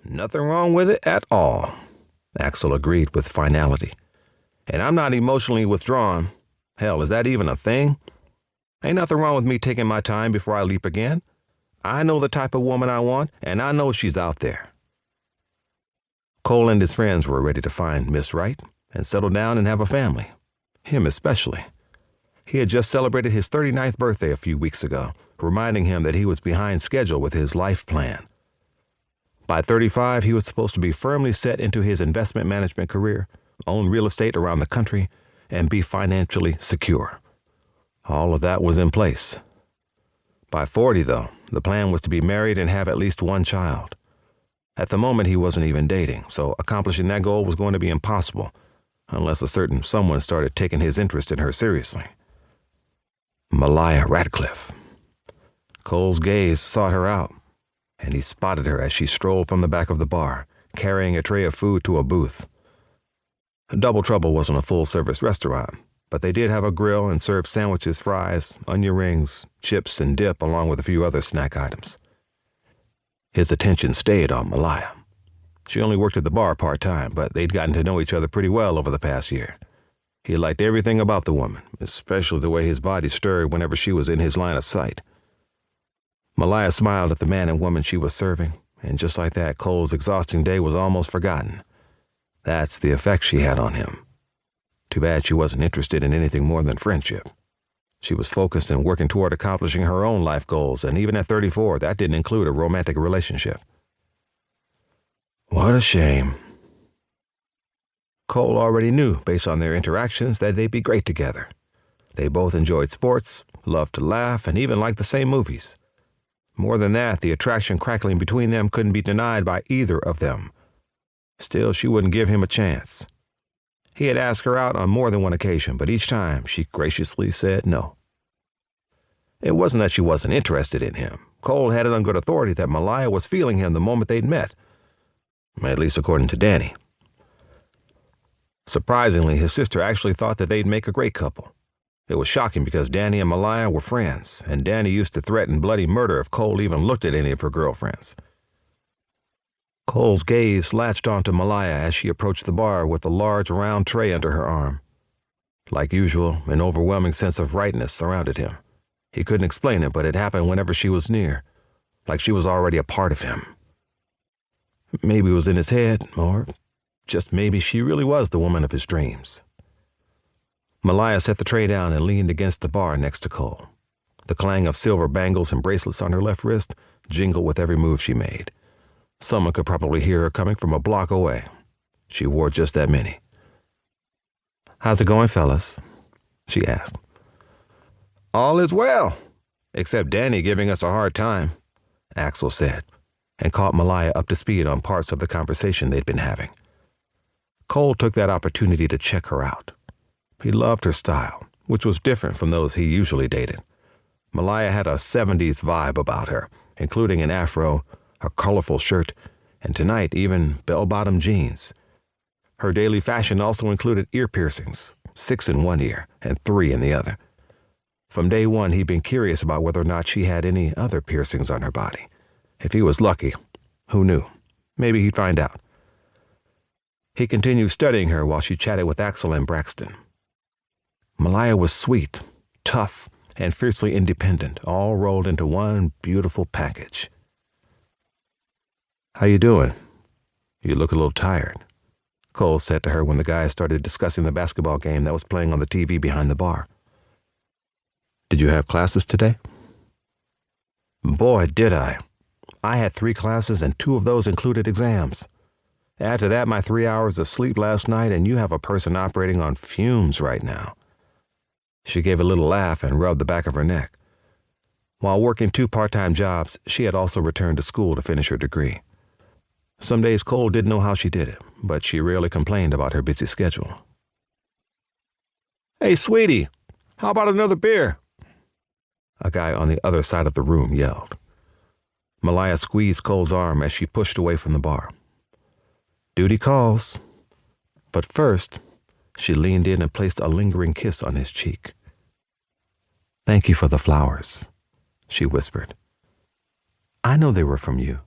Nothing wrong with it at all, Axel agreed with finality. And I'm not emotionally withdrawn. Hell, is that even a thing? Ain't nothing wrong with me taking my time before I leap again. I know the type of woman I want, and I know she's out there. Cole and his friends were ready to find Miss Right and settle down and have a family. Him especially. He had just celebrated his 39th birthday a few weeks ago, reminding him that he was behind schedule with his life plan. By 35, he was supposed to be firmly set into his investment management career, own real estate around the country, and be financially secure. All of that was in place. By 40, though, the plan was to be married and have at least one child. At the moment, he wasn't even dating, so accomplishing that goal was going to be impossible, unless a certain someone started taking his interest in her seriously. Malaya Radcliff. Cole's gaze sought her out, and he spotted her as she strolled from the back of the bar, carrying a tray of food to a booth. Double Trouble wasn't a full-service restaurant, but they did have a grill and served sandwiches, fries, onion rings, chips, and dip, along with a few other snack items. His attention stayed on Malaya. She only worked at the bar part-time, but they'd gotten to know each other pretty well over the past year. He liked everything about the woman, especially the way his body stirred whenever she was in his line of sight. Malaya smiled at the man and woman she was serving, and just like that, Cole's exhausting day was almost forgotten. That's the effect she had on him. Too bad she wasn't interested in anything more than friendship. She was focused and working toward accomplishing her own life goals, and even at 34, that didn't include a romantic relationship. What a shame. Cole already knew, based on their interactions, that they'd be great together. They both enjoyed sports, loved to laugh, and even liked the same movies. More than that, the attraction crackling between them couldn't be denied by either of them. Still, she wouldn't give him a chance. He had asked her out on more than one occasion, but each time she graciously said no. It wasn't that she wasn't interested in him. Cole had it on good authority that Malaya was feeling him the moment they'd met. At least according to Danny. Surprisingly, his sister actually thought that they'd make a great couple. It was shocking because Danny and Malaya were friends, and Danny used to threaten bloody murder if Cole even looked at any of her girlfriends. Cole's gaze latched onto Malaya as she approached the bar with a large round tray under her arm. Like usual, an overwhelming sense of rightness surrounded him. He couldn't explain it, but it happened whenever she was near, like she was already a part of him. Maybe it was in his head, or just maybe she really was the woman of his dreams. Malaya set the tray down and leaned against the bar next to Cole. The clang of silver bangles and bracelets on her left wrist jingled with every move she made. Someone could probably hear her coming from a block away. She wore just that many. "How's it going, fellas?" she asked. "All is well, except Danny giving us a hard time," Axel said, and caught Malaya up to speed on parts of the conversation they'd been having. Cole took that opportunity to check her out. He loved her style, which was different from those he usually dated. Malaya had a 70s vibe about her, including an afro, a colorful shirt, and tonight even bell-bottom jeans. Her daily fashion also included ear piercings, 6 in one ear and 3 in the other. From day one, he'd been curious about whether or not she had any other piercings on her body. If he was lucky, who knew? Maybe he'd find out. He continued studying her while she chatted with Axel and Braxton. Malaya was sweet, tough, and fiercely independent, all rolled into one beautiful package. "How you doing? You look a little tired," Cole said to her when the guys started discussing the basketball game that was playing on the TV behind the bar. "Did you have classes today?" "Boy, did I. I had 3 classes, and 2 of those included exams. Add to that my 3 hours of sleep last night, and you have a person operating on fumes right now." She gave a little laugh and rubbed the back of her neck. While working 2 part-time jobs, she had also returned to school to finish her degree. Some days Cole didn't know how she did it, but she rarely complained about her busy schedule. "Hey, sweetie, how about another beer?" A guy on the other side of the room yelled. Malaya squeezed Cole's arm as she pushed away from the bar. Duty calls. But first, she leaned in and placed a lingering kiss on his cheek. "Thank you for the flowers," she whispered. "I know they were from you."